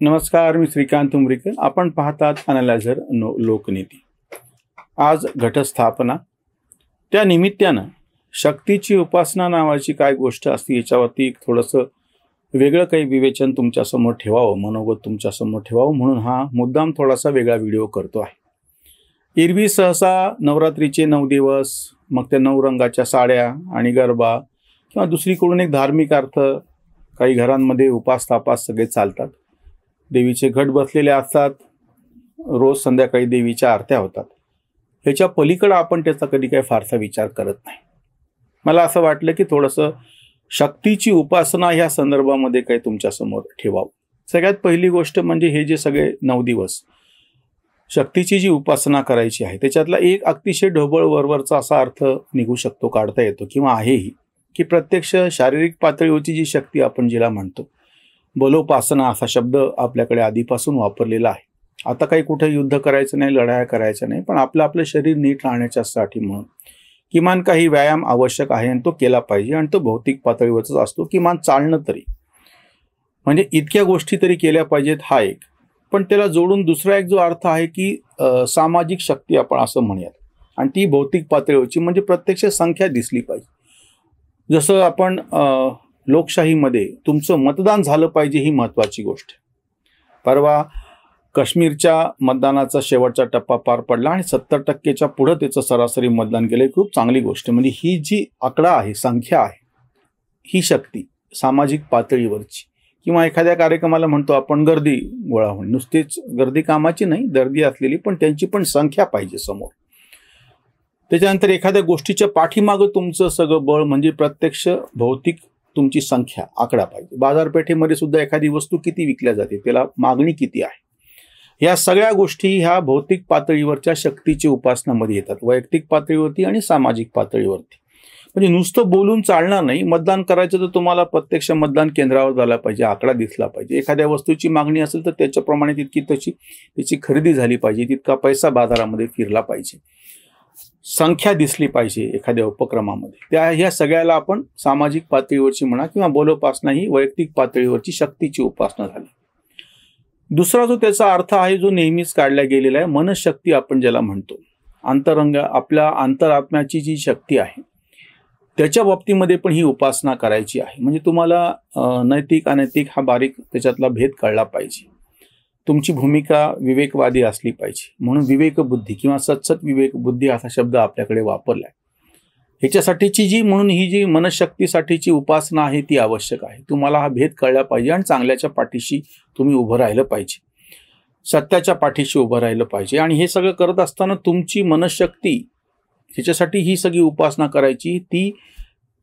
नमस्कार, मी श्रीकांत उमरीकर. आपण पाहतात अनालायझर लोकनीती. आज घटस्थापना. त्या निमित्तानं शक्तीची उपासना नावाची काय गोष्ट असते याच्यावरती थोडंसं वेगळं काही विवेचन तुमच्यासमोर ठेवावं, मनोगत तुमच्यासमोर ठेवावं म्हणून हा मुद्दाम थोडासा वेगळा व्हिडिओ करतो आहे. एरवी सहसा नवरात्रीचे 9 दिवस, मग त्या 9 रंगाच्या साड्या आणि गरबा किंवा दुसरीकडून एक धार्मिक अर्थ, काही घरांमध्ये उपास तापास सगळे चालतात. देवीचे घट बसलेले असतात, रोज संध्याकाळी देवीच्या आरत्या होतात. ह्याच्या पलीकडं आपण त्याचा कधी काही फारसा विचार करत नाही. मला असं वाटलं की थोडंसं शक्तीची उपासना ह्या संदर्भामध्ये काही तुमच्यासमोर ठेवावं. सगळ्यात पहिली गोष्ट म्हणजे हे जे सगळे 9 दिवस शक्तीची जी उपासना करायची आहे त्याच्यातला एक अतिशय ढोबळ वरवरचा असा अर्थ निघू शकतो, काढता येतो किंवा आहेही, की प्रत्यक्ष शारीरिक पातळीवरची जी शक्ती आपण जिला म्हणतो, बलोपासना असा शब्द आपल्याकडे आधीपासून वापरलेला आहे. आता काही कुठे युद्ध करायचं नाही, लढाया करायच्या नाही, पण आपलं शरीर नीट राहण्याच्यासाठी म्हणून किमान काही व्यायाम आवश्यक आहे आणि तो केला पाहिजे. आणि तो भौतिक पातळीवरच असतो, किमान चालणं तरी, म्हणजे इतक्या गोष्टी तरी केल्या पाहिजेत, हा एक. पण त्याला जोडून दुसरा एक जो अर्थ आहे की सामाजिक शक्ती आपण असं म्हणूयात, आणि ती भौतिक पातळीवरची म्हणजे प्रत्यक्ष संख्या दिसली पाहिजे. जसं आपण लोकशाहीमध्ये तुमचं मतदान झालं पाहिजे ही महत्त्वाची गोष्ट. परवा काश्मीरच्या मतदानाचा शेवटचा टप्पा पार पडला आणि 70% पुढं त्याचं सरासरी मतदान केलं. खूप चांगली गोष्ट. म्हणजे ही जी आकडा आहे, संख्या आहे, ही शक्ती सामाजिक पातळीवरची, किंवा एखाद्या कार्यक्रमाला म्हणतो आपण गर्दी गोळा होणे, नुसतीच गर्दी कामाची नाही, गर्दी असलेली, पण त्यांची पण संख्या पाहिजे समोर. त्याच्यानंतर एखाद्या गोष्टीच्या पाठीमागं तुमचं सगळं बळ म्हणजे प्रत्यक्ष भौतिक तुमची संख्या, आकडा पाहिजे. बाजारपेठेमध्ये सुद्धा एखादी वस्तू किती विकल्या जाते, त्याला मागणी किती आहे, या सगळ्या गोष्टी ह्या भौतिक पातळीवरच्या शक्तीची उपासनामध्ये येतात, वैयक्तिक पातळीवरती आणि सामाजिक पातळीवरती. म्हणजे नुसतं बोलून चालणार नाही. मतदान करायचं तर तुम्हाला प्रत्यक्ष मतदान केंद्रावर झाला पाहिजे, आकडा दिसला पाहिजे. एखाद्या वस्तूची मागणी असेल तर त्याच्याप्रमाणे तितकी त्याची खरेदी झाली पाहिजे, तितका पैसा बाजारामध्ये फिरला पाहिजे, संख्या दिसली पाहिजे एखाद्या उपक्रमामध्ये. ह्या सगळ्याला आपण सामाजिक पातळीवरची म्हणा किंवा बलोपासना ही वैयक्तिक पातळीवरची शक्तीची उपासना झाली. दुसरा जो त्याचा अर्थ आहे, जो नेहमीच काढला गेलेला आहे, मनशक्ती आपण ज्याला म्हणतो, अंतरंग, आपल्या अंतरात्म्याची जी शक्ती आहे त्याच्या बाबतीमध्ये पण ही उपासना करायची आहे. म्हणजे तुम्हाला नैतिक अनैतिक हा बारीक त्याच्यातला भेद कळला पाहिजे. तुमची भूमिका विवेकवादी असली पाहिजे. म्हणून विवेकबुद्धी किंवा सत्सत विवेकबुद्धी असा शब्द आपल्याकडे वापरला आहे. ह्याच्यासाठीची म्हणून ही जी मनशक्तीसाठीची उपासना आहे ती आवश्यक आहे. तुम्हाला हा भेद कळला पाहिजे आणि चांगल्याच्या पाठीशी तुम्ही उभं राहिलं पाहिजे, सत्याच्या पाठीशी उभं राहिलं पाहिजे. आणि हे सगळं करत असताना तुमची मनशक्ती, ह्याच्यासाठी ही सगळी उपासना करायची, ती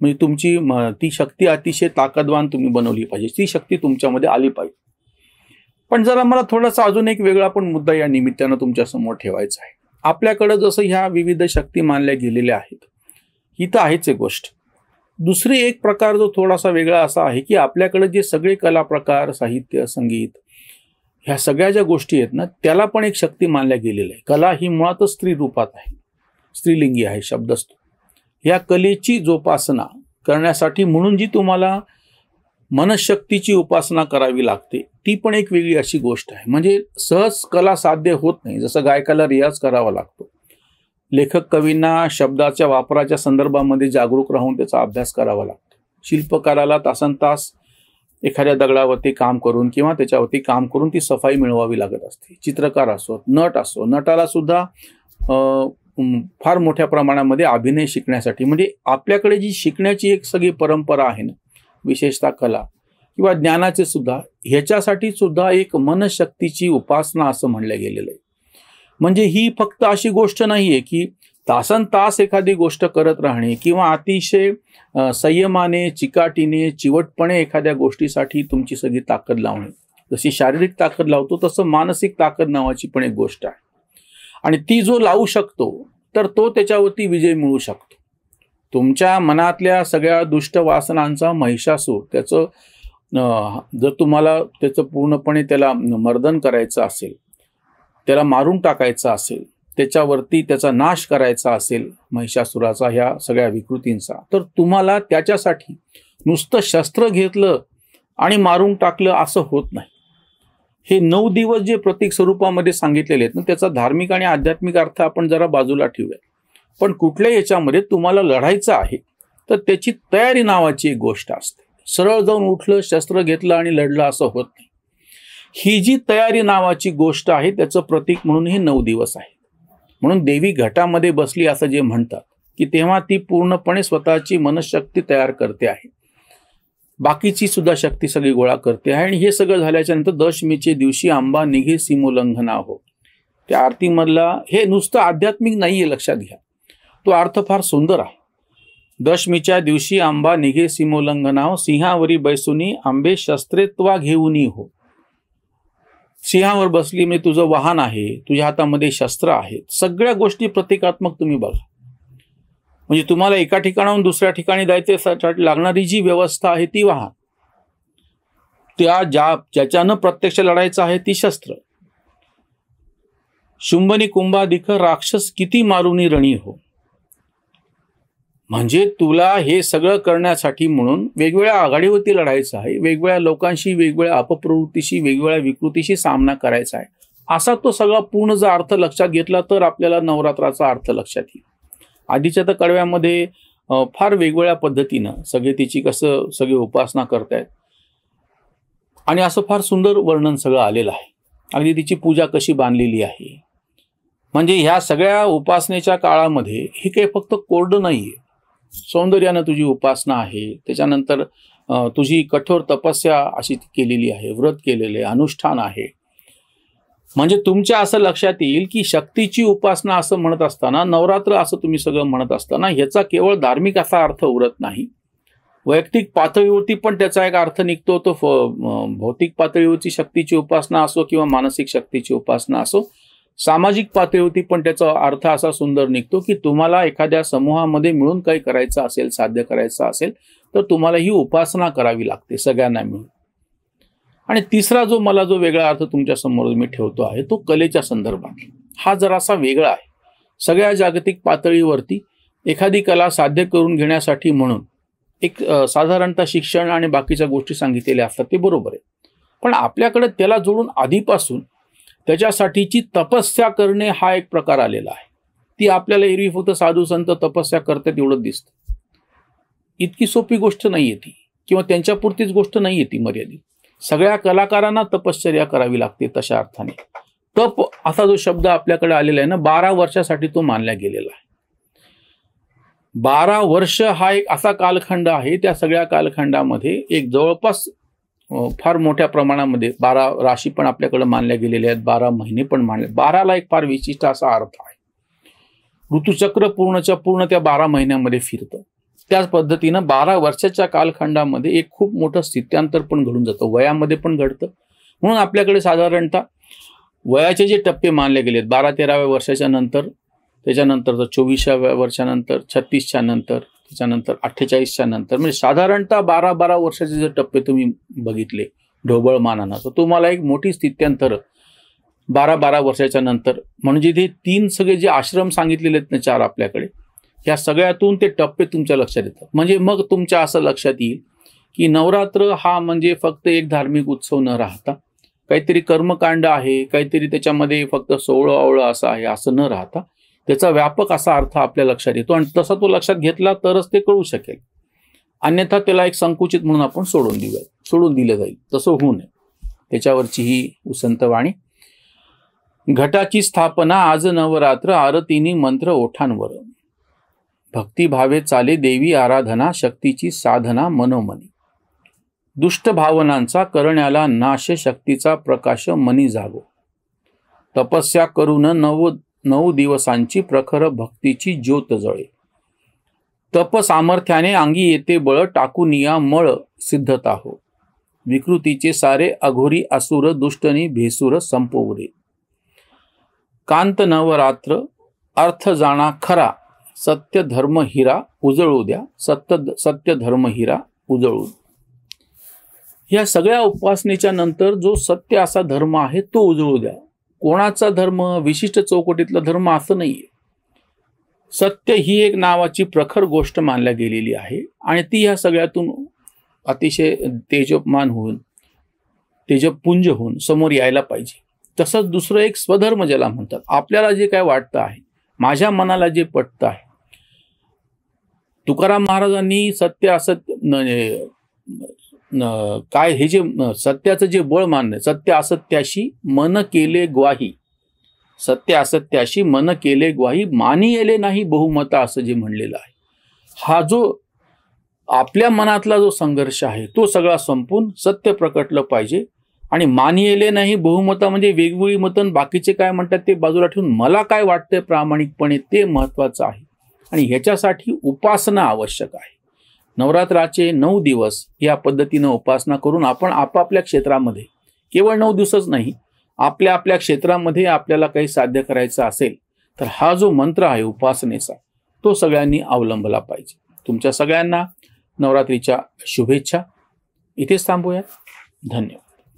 म्हणजे तुमची ती शक्ती अतिशय ताकदवान तुम्ही बनवली पाहिजे, ती शक्ती तुमच्यामध्ये आली पाहिजे. पण जरा मला थोडासा अजून एक वेगळा पण मुद्दा या निमित्तानं तुमच्यासमोर ठेवायचा आहे. आपल्याकडं जसं ह्या विविध शक्ती मानल्या गेलेल्या आहेत, ही तर आहेच एक गोष्ट. दुसरी एक प्रकार जो थोडासा वेगळा असा आहे की आपल्याकडे जे सगळे कला प्रकार, साहित्य, संगीत, ह्या सगळ्या ज्या गोष्टी आहेत ना, त्याला पण एक शक्ती मानल्या गेलेल्या आहे. कला ही मुळातच स्त्री रूपात आहे, स्त्रीलिंगी आहे शब्द असतो. या कलेची जोपासना करण्यासाठी म्हणून जी तुम्हाला मनशक्तीची उपासना करावी लागते, ती पण एक वेगळी अशी गोष्ट आहे. म्हणजे सहज कला साध्य होत नाही. जसं गायकाला रियाज करावा लागतो, लेखक कवींना शब्दाच्या वापराच्या संदर्भामध्ये जागरूक राहून त्याचा अभ्यास करावा लागतो, शिल्पकाराला तासनतास एखाद्या दगडावरती काम करून किंवा त्याच्यावरती काम करून ती सफाई मिळवावी लागत असते. चित्रकार असो, नट असो, नटाला सुद्धा फार मोठ्या प्रमाणामध्ये अभिनय शिकण्यासाठी, म्हणजे आपल्याकडे जी शिकण्याची एक सगळी परंपरा आहे ना, विशेषतः कला किंवा ज्ञानाचे सुद्धा, ह्याच्यासाठी सुद्धा एक मनशक्तीची उपासना असं म्हणलं गेलेलं आहे. म्हणजे ही फक्त अशी गोष्ट नाही आहे की तासनतास एखादी गोष्ट करत राहणे किंवा अतिशय संयमाने, चिकाटीने, चिवटपणे एखाद्या गोष्टीसाठी तुमची सगळी ताकद लावणे. जशी शारीरिक ताकद लावतो तसं मानसिक ताकद नावाची पण एक गोष्ट आहे. आणि ती जो लावू शकतो तर तो त्याच्यावरती विजय मिळू शकतो. तुमच्या मनातल्या सगळ्या दुष्ट वासनांचा महिषासूर, त्याचं जर तुम्हाला त्याचं पूर्णपणे त्याला मर्दन करायचं असेल, त्याला मारून टाकायचं असेल, त्याच्यावरती त्याचा नाश करायचा असेल, महिषासुराचा, ह्या सगळ्या विकृतींचा, तर तुम्हाला त्याच्यासाठी नुसतं शस्त्र घेतलं आणि मारून टाकलं असं होत नाही. हे 9 दिवस जे प्रतीक स्वरूपामध्ये सांगितलेले आहेत ना, त्याचा धार्मिक आणि आध्यात्मिक अर्थ आपण जरा बाजूला ठेवूया. पण कुठल्याही याच्यामध्ये तुम्हाला लढायचं आहे तर त्याची तयारी नावाची एक गोष्ट असते. सरळ जाऊन उठलं, शस्त्र घेतलं आणि लढलं असं होत नाही. ही जी तयारी नावाची गोष्ट आहे त्याचं प्रतीक म्हणून हे 9 दिवस आहे. म्हणून देवी घटामध्ये बसली असं जे म्हणतात की तेव्हा ती पूर्णपणे स्वतःची मनशक्ती तयार करते आहे, बाकीची सुद्धा शक्ती सगळी गोळा करते आहे. आणि हे सगळं झाल्याच्या नंतर दशमीचे दिवशी आंबा निघे सीमोल्लंघना हो, त्या आरतीमधला हे नुसतं आध्यात्मिक नाहीये, लक्षात घ्या. तो अर्थ फार सुंदर आहे. दशमीच्या दिवशी आंबा निघे सीमोल्लंघना हो, सिंहावरी बैसुनी आंबे शस्त्रेत्वा घेऊनी हो. सिंहावर बसली म्हणजे तुझं वाहन आहे, तुझ्या हातामध्ये शस्त्र आहेत, सगळ्या गोष्टी प्रतिकात्मक तुम्ही बघा. म्हणजे तुम्हाला एका ठिकाणाहून दुसऱ्या ठिकाणी जायचे लागणारी जी व्यवस्था आहे ती वाहन, त्या ज्याच्यानं प्रत्यक्ष लढायचं आहे ती शस्त्र. शुंभनी कुंभाधिक राक्षस किती मारुनी रणी हो. म्हणजे तुला हे सगळं करण्यासाठी म्हणून वेगवेगळ्या आघाडीवरती लढायचं आहे, वेगवेगळ्या लोकांशी, वेगवेगळ्या अपप्रवृत्तीशी, वेगवेगळ्या विकृतीशी सामना करायचा आहे. असा तो सगळा पूर्ण जर अर्थ लक्षात घेतला तर आपल्याला नवरात्राचा अर्थ लक्षात येईल. आधीच्या तर कडव्यामध्ये फार वेगवेगळ्या पद्धतीनं सगळे तिची कसं सगळे उपासना करतायत आणि असं फार सुंदर वर्णन सगळं आलेलं आहे. अगदी तिची पूजा कशी बांधलेली आहे. म्हणजे ह्या सगळ्या उपासनेच्या काळामध्ये हे काही फक्त कोरडं नाहीये, सौंदर्यानं तुझी उपासना आहे. त्याच्यानंतर तुझी कठोर तपस्या अशी केलेली आहे, व्रत केलेले, अनुष्ठान आहे. म्हणजे तुमच्या असं लक्षात येईल की शक्तीची उपासना असं म्हणत असताना, नवरात्र असं तुम्ही सगळं म्हणत असताना ह्याचा केवळ धार्मिक असा अर्थ उरत नाही, वैयक्तिक पातळीवरती पण त्याचा एक अर्थ निघतो. तो भौतिक पातळीवरची शक्तीची उपासना असो किंवा मानसिक शक्तीची उपासना असो, सामाजिक पातळीवरती पण त्याचा अर्थ असा सुंदर निघतो की तुम्हाला एखाद्या समूहामध्ये मिळून काही करायचं असेल, साध्य करायचं असेल तर तुम्हाला ही उपासना करावी लागते सगळ्यांना मिळून. आणि तिसरा मला जो वेगळा अर्थ तुमच्या समोर मी ठेवतो आहे तो कलेच्या संदर्भात. हा जरासा वेगळा आहे. सगळ्या जागतिक पातळीवरती एखादी कला साध्य करून घेण्यासाठी म्हणून एक साधारणतः शिक्षण आणि बाकीच्या गोष्टी सांगितलेल्या असतात, ते बरोबर आहे. पण आपल्याकडे त्याला जोडून आधीपासून त्याच्यासाठीची तपस्या करणे हा एक प्रकार आलेला आहे. ती आपल्याला एरवी फक्त साधू संत तपस्या करतात एवढंच दिसतं. इतकी सोपी गोष्ट नाहीये ती, किंवा त्यांच्यापुरतीच गोष्ट नाहीये ती मर्यादित. सगळ्या कलाकारांना तपश्चर्या करावी लागते तशा अर्थाने. तप असा जो शब्द आपल्याकडे आलेला आहे ना, 12 वर्षासाठी तो मानला गेलेला आहे. 12 वर्ष हा एक असा कालखंड आहे, त्या सगळ्या कालखंडामध्ये एक जवळपास फार मोठ्या प्रमाणामध्ये 12 राशी पण आपल्याकडे मानल्या गेलेल्या आहेत, 12 महिने पण मानले. 12ला एक फार विशिष्ट असा अर्थ आहे. ऋतुचक्र पूर्णच्या पूर्ण त्या 12 महिन्यामध्ये फिरतं. त्याच पद्धतीनं 12 वर्षाच्या कालखंडामध्ये एक खूप मोठं स्थित्यांतर पण घडून जातं, वयामध्ये पण घडतं. म्हणून आपल्याकडे साधारणतः वयाचे जे टप्पे मानले गेलेत, 12-13व्या वर्षाच्या नंतर, त्याच्यानंतर 24व्या वर्षानंतर, 36च्या नंतर, त्याच्यानंतर 48च्या नंतर, म्हणजे साधारणतः 12-12 वर्षाचे जर टप्पे तुम्ही बघितले ढोबळमानानं तर तुम्हाला एक मोठी स्थित्यांतर 12-12 वर्षाच्या नंतर, म्हणजे ते 3 सगळे जे आश्रम सांगितलेले आहेत ना 4 आपल्याकडे, ह्या सगळ्यातून ते टप्पे तुमच्या लक्षात येतात. म्हणजे मग तुमच्या असं लक्षात येईल की नवरात्र हा म्हणजे फक्त एक धार्मिक उत्सव न राहता काहीतरी कर्मकांड आहे, काहीतरी त्याच्यामध्ये फक्त सोहळं असं आहे असं न राहता त्याचा व्यापक असा अर्थ आपल्या लक्षात येतो. आणि तसा तो लक्षात घेतला तरच ते कळू शकेल. अन्यथा त्याला एक संकुचित म्हणून आपण सोडून दिलं जाईल. तसं होऊ नये, त्याच्यावरची ही उसंतवाणी. घटाची स्थापना आज नवरात्र, आरतीनी मंत्र ओठांवर, भक्तिभावे चाले देवी आराधना, शक्तीची साधना मनोमनी, दुष्ट भावनांचा करण्याला नाश, शक्तीचा प्रकाश मनी जागो, तपस्या करून 9 दिवसांची प्रखर भक्तीची ज्योत जळे, तप सामर्थ्याने अंगी येते बळ, टाकून या मळ सिद्धता हो, विकृतीचे सारे अघोरी असुर, दुष्टनी भेसूर संपवरे, कांत नवरात्र अर्थ जाणा खरा, सत्य धर्म हिरा उजळू द्या, सत्य धर्म हिरा उजळू. ह्या सगळ्या उपासनेच्या नंतर जो सत्य असा धर्म आहे तो उजळू द्या. कोणाचा धर्म, विशिष्ट चौकटीतला धर्म असं नाहीये. सत्य ही एक नावाची प्रखर गोष्ट मानल्या गेलेली आहे आणि ती ह्या सगळ्यातून अतिशय तेजोपमान होऊन तेजपुंज होऊन समोर यायला पाहिजे. तसंच दुसरं एक स्वधर्म ज्याला म्हणतात, आपल्याला जे काय वाटतं आहे, माझ्या मनाला जे पटतं आहे. तुकाराम महाराजांनी सत्य असत्य काय हे जे सत्याचं जे बळ मानणं, सत्य असत्याशी मन केले ग्वाही, सत्य असत्याशी मन केले ग्वाही, मानी येले नाही बहुमता, असं जे म्हणलेलं आहे. हा जो आपल्या मनातला जो संघर्ष आहे तो सगळा संपून सत्य प्रकटलं पाहिजे. आणि मानी येले नाही बहुमता म्हणजे वेगवेगळी मतं बाकीचे काय म्हणतात ते बाजूला ठेवून मला काय वाटतंय प्रामाणिकपणे ते महत्वाचं आहे. आणि ह्याच्यासाठी उपासना आवश्यक आहे. नवरात्राचे 9 दिवस या पद्धतीनं उपासना करून आपण आपापल्या क्षेत्रामध्ये, केवळ 9 दिवसच नाही, आपल्या आपल्या क्षेत्रामध्ये आपल्याला काही साध्य करायचं असेल तर हा जो मंत्र आहे उपासनेचा तो सगळ्यांनी अवलंबला पाहिजे. तुमच्या सगळ्यांना नवरात्रीच्या शुभेच्छा. इथेच थांबूया. धन्यवाद.